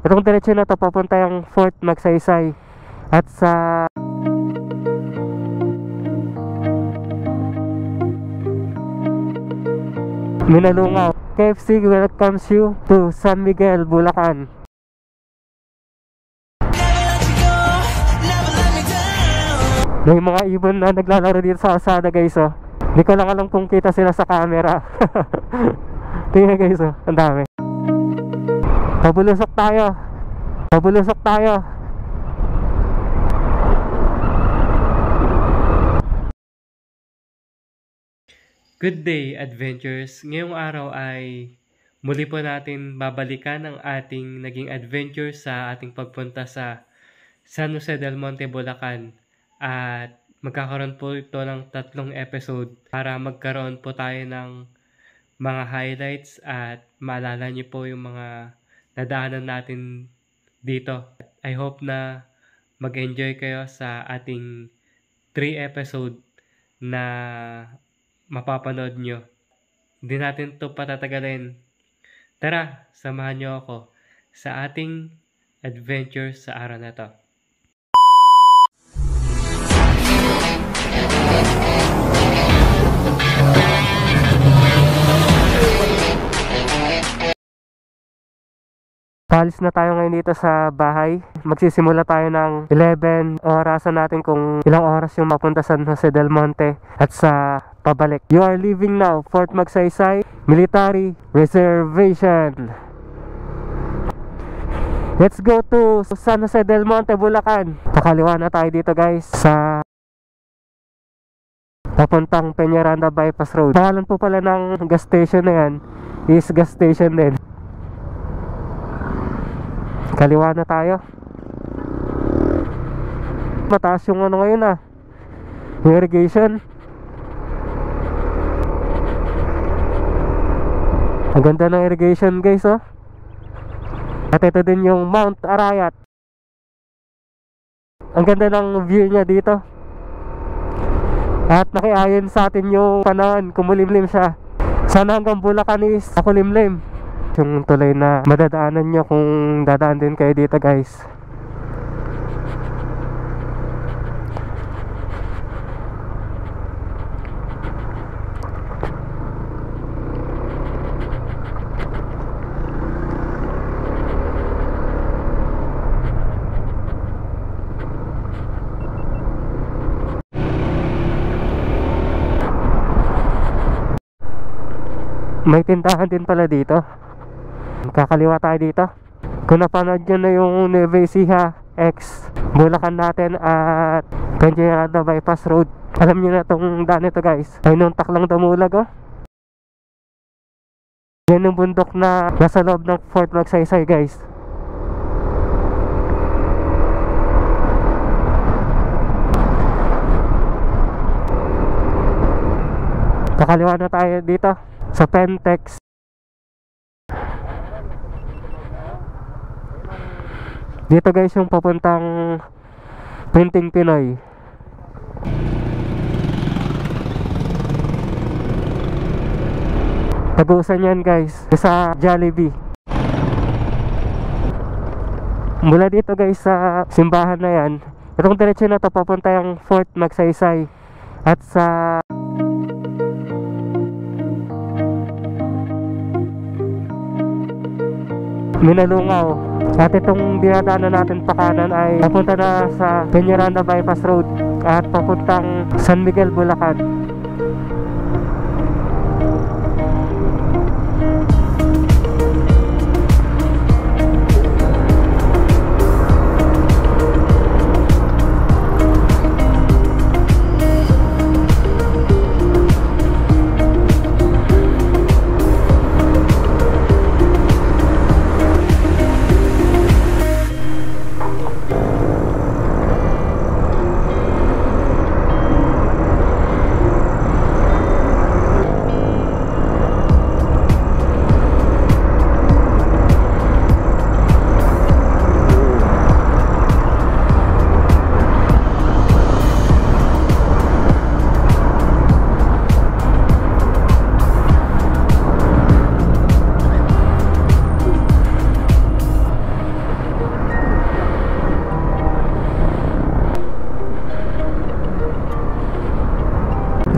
Itong diretsyo na to papunta yung Fort Magsaysay. At sa Minalungaw. KFC welcomes you to San Miguel, Bulacan. May mga ibon na naglalaro dito sa kalsada guys oh. Hindi ko lang alam kung kita sila sa camera. Tingnan guys oh, ang dami. Pabulusok tayo. Pabulusok tayo. Good day, adventures! Ngayong araw ay muli po natin babalikan ang ating naging adventure sa ating pagpunta sa San Jose del Monte, Bulacan. At magkakaroon po ito ng 3 episode para magkaroon po tayo ng mga highlights at maalala niyo po yung mga nadaanan natin dito. I hope na mag-enjoy kayo sa ating 3 episode na mapapanood nyo. Hindi natin ito patatagalin. Tara, samahan nyo ako sa ating adventure sa araw na to. Paalis na tayo ngayon dito sa bahay. Magsisimula tayo ng 11 orasan natin kung ilang oras yung mapunta sa San Jose del Monte at sa pabalik. You are leaving now, Fort Magsaysay Military Reservation. Let's go to San Jose del Monte, Bulacan. Pakaliwa na tayo dito guys sa papuntang Peñaranda Bypass Road. Pangalan po pala ng gas station na yan is gas station din. Kaliwa na tayo. Mataas yung ano ngayon ah, yung irrigation. Ang ganda ng irrigation guys oh. At ito din yung Mount Arayat. Ang ganda ng view niya dito. At nakiayon sa atin yung panahon, kumulimlim siya. Sana hanggang Bulacan is makulimlim. Yung tulay na madadaanan nyo kung dadaan din kayo dito guys. May tindahan din pala dito. Kakaliwa tayo dito. Kung napanood nyo na yung Nueva Ecija X Bulacan natin at Peñaranda Bypass Road, alam nyo na itong daan ito guys. Ay nung taklang damulag oh. Yan yung bundok na nasa loob ng Fort Magsaysay guys. Kakaliwa na tayo dito sa Pentex. Dito guys yung papuntang Printing Pinoy. Tagusan yan guys sa Jollibee. Mula dito guys sa simbahan na yan, itong diretsyo na to papunta yung Fort Magsaysay. At sa Minalungaw. At itong dinadaanan natin pa kanan ay papunta na sa Peñaranda Bypass Road at papuntang San Miguel, Bulacan.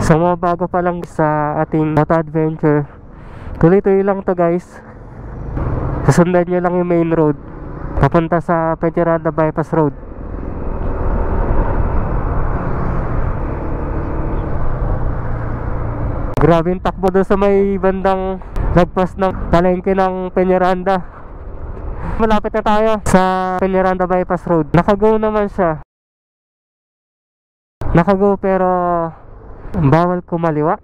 Sa mga bago pa lang sa ating moto adventure, tuloy-tuloy lang to guys. Susundan nyo lang yung main road papunta sa Peñaranda Bypass Road. Grabe yung takbo doon sa may bandang lagpas ng palengke ng Peñaranda. Malapit na tayo sa Peñaranda Bypass Road. Nakago naman siya. Nakago pero bawal kumaliwa.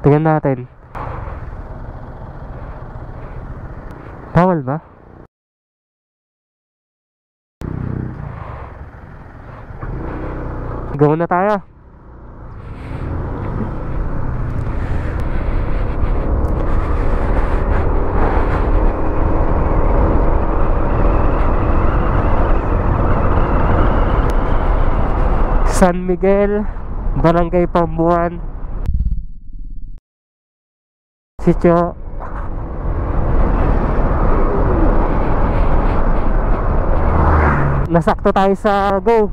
Tingnan natin. Bawal ba? Go na tayo. San Miguel, Barangay Pambuan, Sitio nasakto tayo sa go.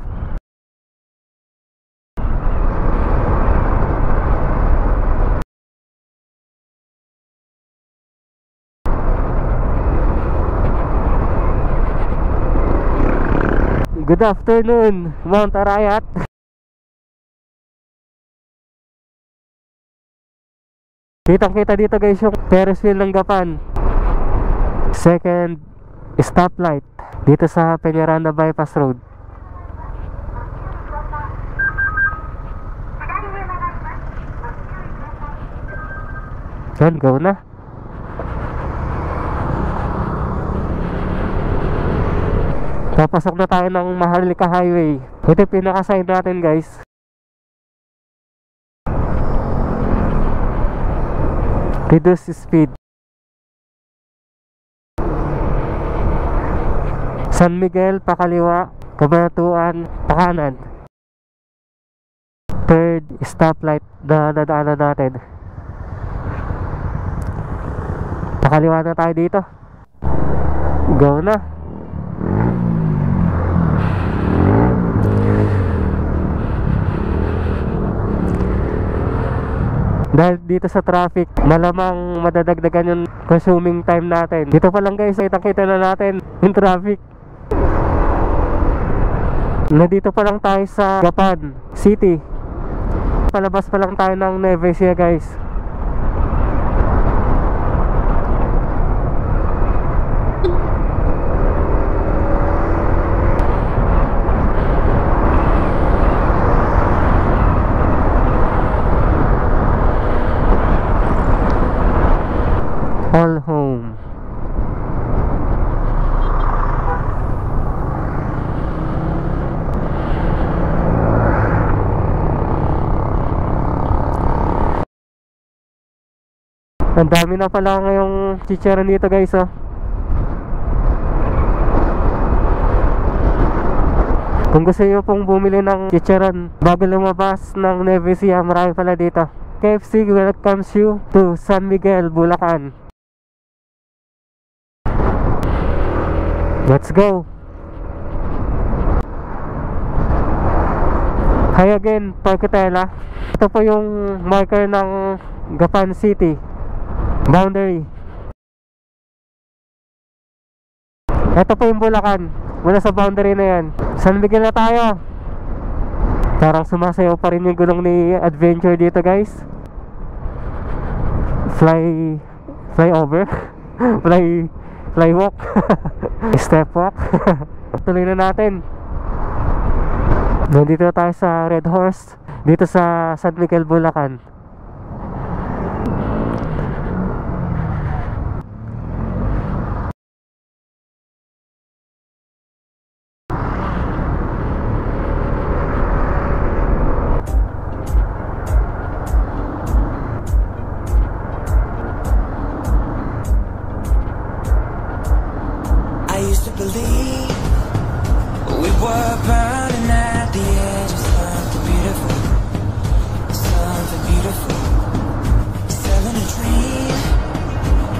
Good afternoon, Mount Arayat. Kitang-kita dito guys yung Ferris wheel ng Gapan. Second stoplight dito sa Peñaranda Bypass Road. Yan, go na. Papasok na tayo ng Maharlika Highway. Ito yung pinaka-sign natin guys. Reduce speed. San Miguel pakaliwa, Kabanatuan pakanan. Third stoplight na nadaanan natin. Pakaliwa na tayo dito. Go na. Dahil dito sa traffic, malamang madadagdagan yung consuming time natin. Dito pa lang guys, kitang-kita na natin yung traffic. Nandito pa lang tayo sa Gapan City. Palabas pa lang tayo ng Nueva Ecija guys. All home. Ang dami na pala ngayong chicharon dito guys oh. Kung gusto nyo pong bumili ng chicharon bago lumabas ng Nueva Ecija, marami pala dito. KFC welcomes you to San Miguel, Bulacan. Let's go. Hi again, Parkotela. Ito po yung marker ng Gapan City boundary. Ito po yung Bulacan. Mula sa boundary na yan, San Miguel na tayo. Parang sumasayaw pa rin yung gulong ni Adventure dito guys. Fly over. Fly walk. Step walk. Tuloy na natin. Nandito tayo sa Red Horse, dito sa San Miguel, Bulacan. Believe we were burning at the edge of something beautiful, something beautiful. Selling a dream,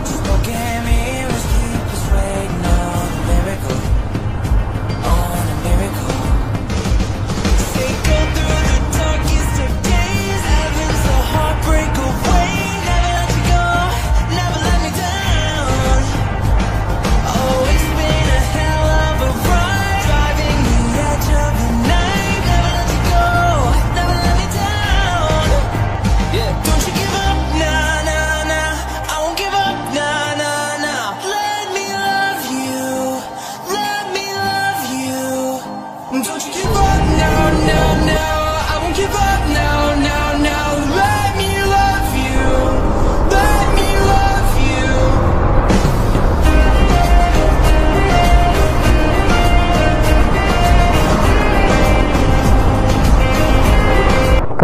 smoking mirrors keep us waiting on a miracle, on a miracle. Say go through the dark.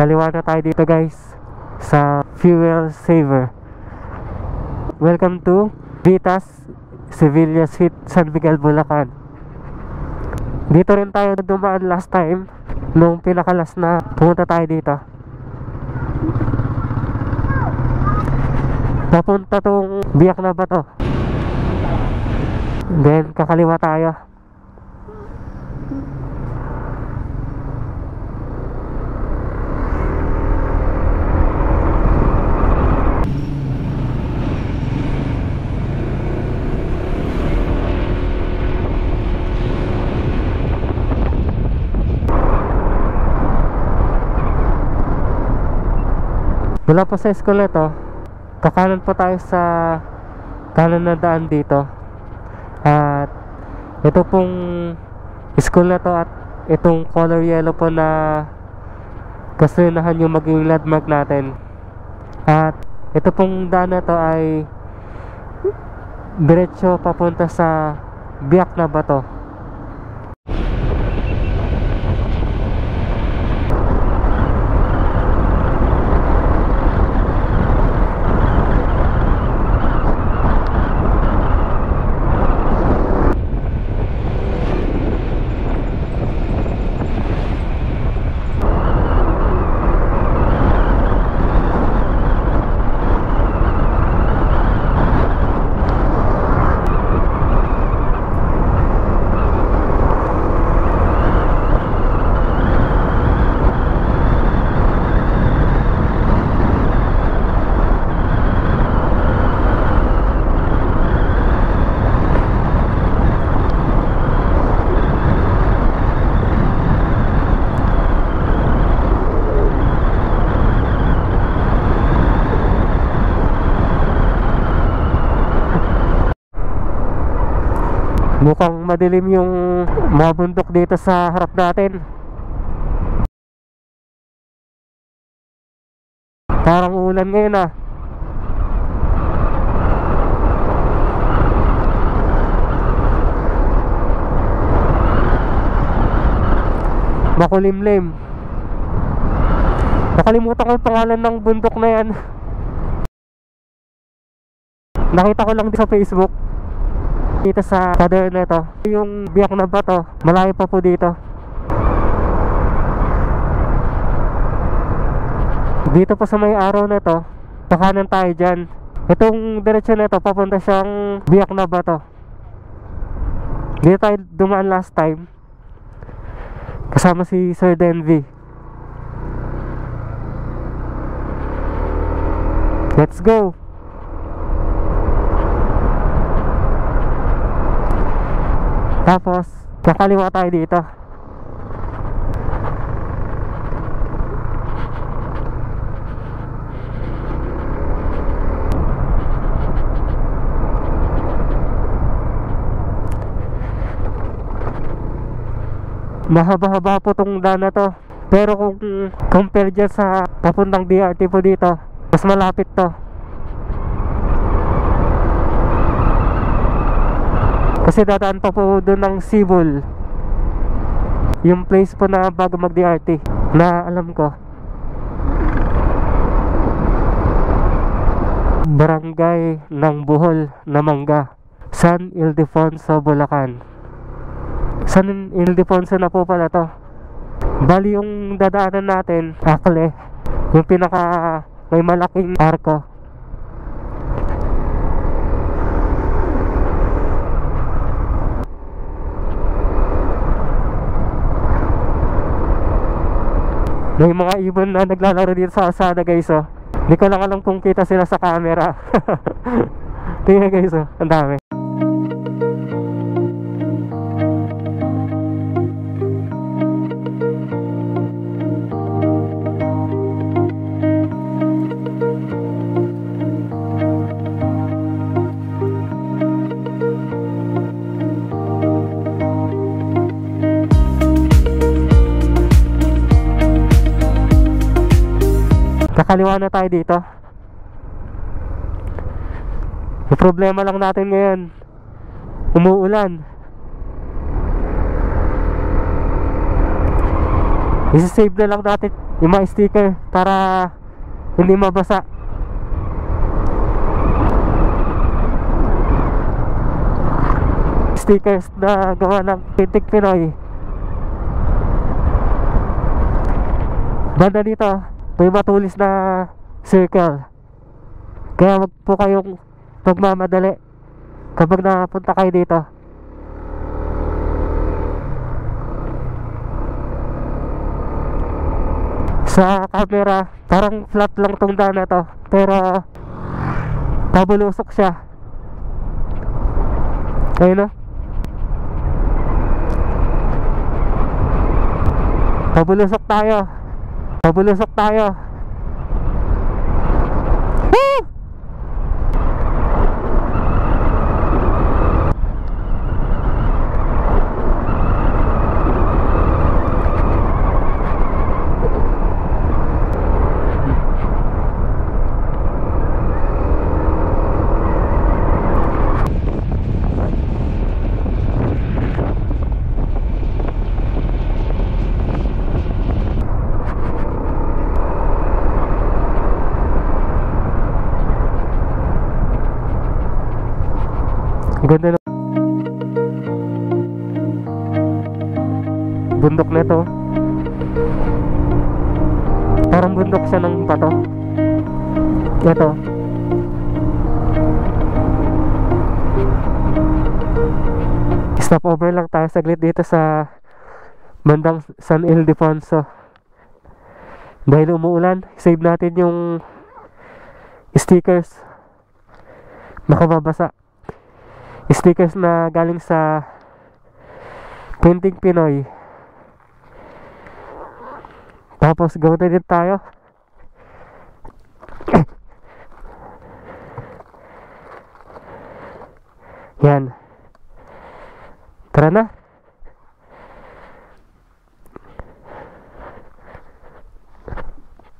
Kaliwa na tayo dito guys, sa Fuel Saver. Welcome to Vitas Sevilla Suite, San Miguel, Bulacan. Dito rin tayo dumaan last time, nung pinakalas na pumunta tayo dito. Papunta tong biyak na ba to? Then kakaliwa tayo. Mula po sa school na to, kakanan po tayo sa kanan na daan dito. At ito pong school na to at itong color yellow po na kasunnahan yung maging landmark natin. At ito pong daan na to ay diretso papunta sa Biak na Bato. Mukhang madilim yung mga bundok dito sa harap natin. Parang ulan ngayon ah. Makulimlim. Nakalimutan ko yung pangalan ng bundok na yan. Nakita ko lang sa Facebook. Dito sa pader na ito, yung Biak na Bato, malayo pa po dito. Dito po sa may araw na ito, pakanan tayo dyan. Itong diretsyon na ito, papunta siyang Biak na Bato. Dito tayo dumaan last time, kasama si Sir Denvi. Let's go! Tapos, kakaliwa tayo dito. Mahaba-haba po tong daan na to. Pero kung compare dyan sa papuntang DRT po dito, mas malapit to. Kasi dadaan pa po doon ng Sibol, yung place po na bago mag DRT na alam ko. Barangay ng Bohol na Mangga, San Ildefonso, Bulacan. San Ildefonso na po pala to. Bali yung dadaanan natin, Akle, yung pinaka may malaking arko. May mga ibon na naglalaro dito sa kalsada guys oh. Hindi ko lang alam kung kita sila sa camera. Tingnan guys oh, ang dami. Kakaliwa na tayo dito. Yung problema lang natin ngayon, umuulan. Isasave na lang natin yung mga sticker para hindi mabasa. Stickers na gawa ng Pitik Pinoy. Banda dito may matulis na circle, kaya wag po kayong magmamadali kapag napunta kayo dito. Sa camera parang flat lang tong daan na to, pero pabulusok siya. Ayun o, pabulusok tayo. Pabulusok tayo. Woo! Ganda ng bundok na ito. Parang bundok siya ng bato. Ito. Stop over lang tayo saglit dito sa bandang San Ildefonso. Dahil umuulan, save natin yung stickers. Nakababasa. Stickers na galing sa Pitik Pinoy. Tapos gawin na din tayo. Yan. Tara na.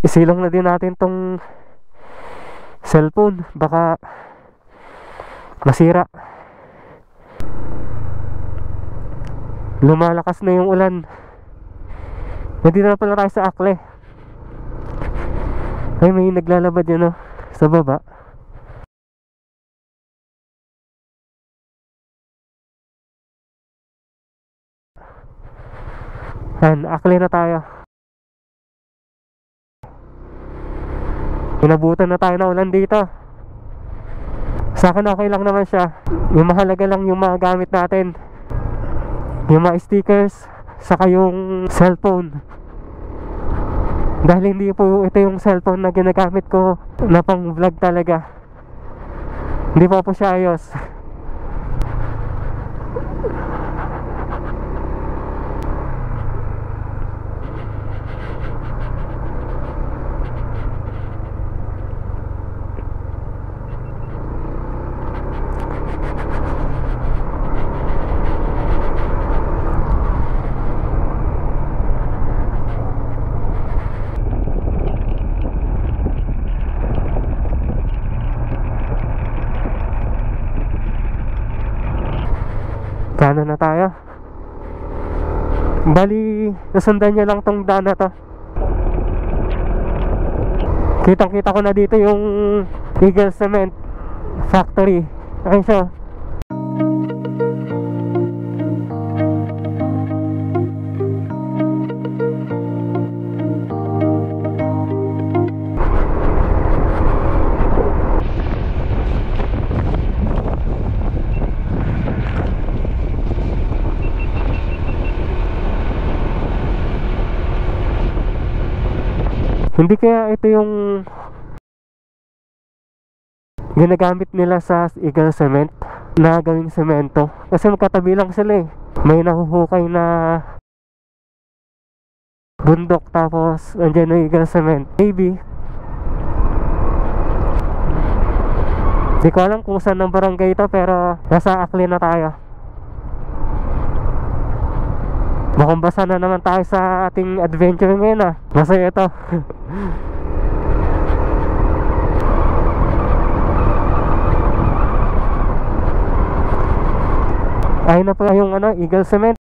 Isilong na din natin tong cellphone, baka masira. Lumalakas na yung ulan. Nandito na pala tayo sa Akle. Ay, may naglalabad yun oh, sa baba. Yan, Akle na tayo. Inabutan na tayo na ulan dito. Sa akin okay lang naman siya. Yung mahalaga lang yung mga gamit natin, yung mga stickers, saka yung cellphone. Dahil hindi po ito yung cellphone na ginagamit ko na pang vlog talaga. Hindi po siya ayos. Kano na tayo? Bali, nasundan niya lang tong daan na to. Kitang kita ko na dito yung Eagle Cement Factory. Ayun siya. Hindi kaya ito yung ginagamit nila sa Eagle Cement na gawing semento? Kasi magkatabi lang sila eh. May nahuhukay na bundok, tapos andyan yung Eagle Cement. Maybe. Di ko alam kung saan ang barangay ito, pero nasa Akli na tayo. Mukhang basa na naman tayo sa ating adventure ngayon ah. Masaya ito. Ayun na pala yung Eagle Cement.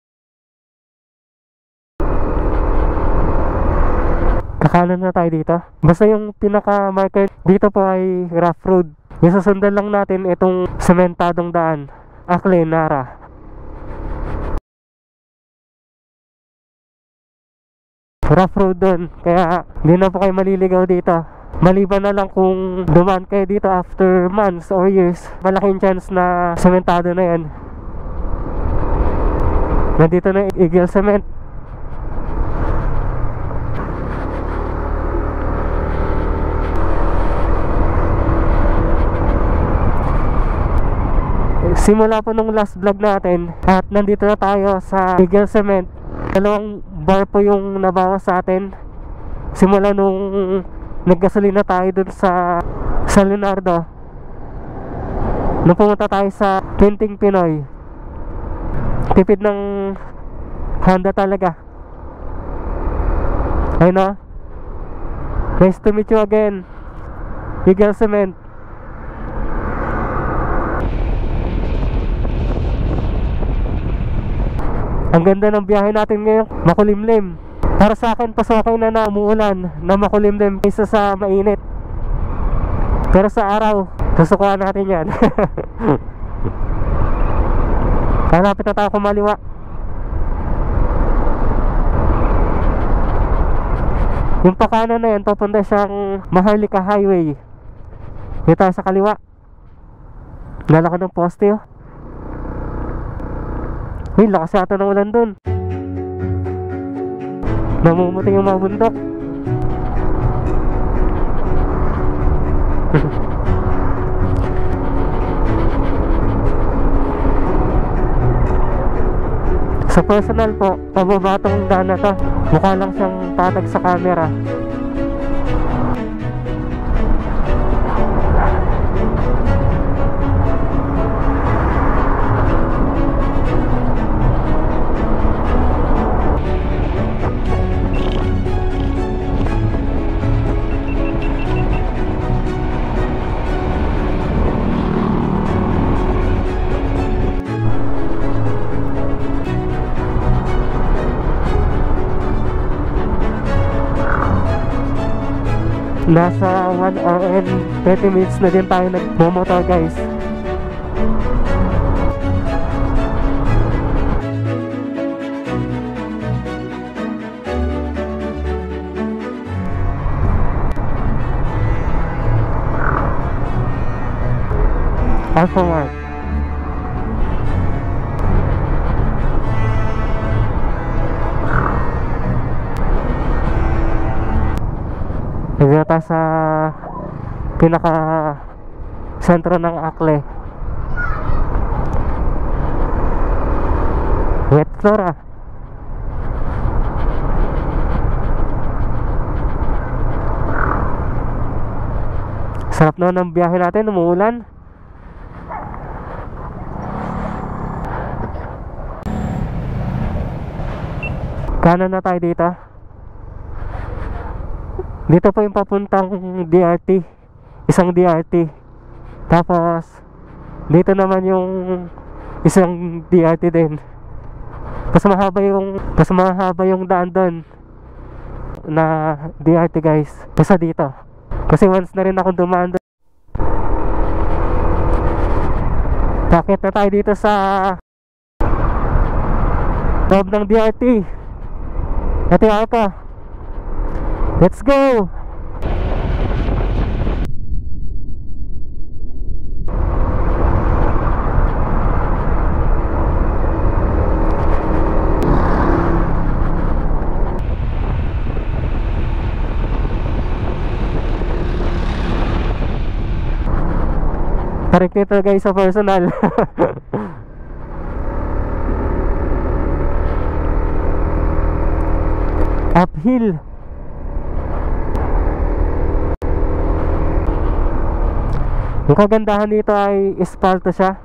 Nakanan na tayo dito. Basta yung pinaka-marker dito po ay rough road. Yung susundan lang natin itong sementadong daan. Akle, Nara. Rough road doon, kaya hindi na po kayo maliligaw dito. Maliban na lang kung dumaan kayo dito after months or years, malaking chance na sementado na yan. Nandito na Eagle Cement. Simula po nung last vlog natin at nandito na tayo sa Eagle Cement. Dalawang bar po yung nabawas sa atin simula nung naggasolina tayo dun sa Leonardo. Nung pumunta tayo sa Quinting Pinoy, tipid ng Honda talaga. Ayun o. Nice to meet you again, Eagle Cement. Ang ganda ng biyahe natin ngayon, makulimlim. Para sa akin, pasokay na umuulan na makulimlim kaysa sa mainit. Pero sa araw, susukuan natin yan. Kalapit na tayo kumaliwa. Yung pakanan na yan, papunta siyang Maharlika Highway. Dito tayo sa kaliwa. Lalaki ng poste oh. Uy, lakas yata ng ulan dun. Namumuting yung mga bundok. Sa personal po, pababa tong daan na to. Mukha lang siyang tatag sa camera. Nasa 1 hour and 30 minutes na din tayo nagmomotor guys. Alphamart. Nandito tayo sa pinaka sentro ng Akle. Wet floor ah. Sarap na ng biyahe natin, umuulan. Kanan na tayo dito. Dito po yung papuntang DRT. Isang DRT. Tapos dito naman yung isang DRT din. Mas mahaba yung daan doon na DRT guys. Kesa dito. Kasi once na rin akong dumaan doon. Bakit na tayo dito sa loob ng DRT. Ito yung auto. Let's go! Tarik nito guys sa personal. Uphill. Yung kagandahan dito ay espalto siya.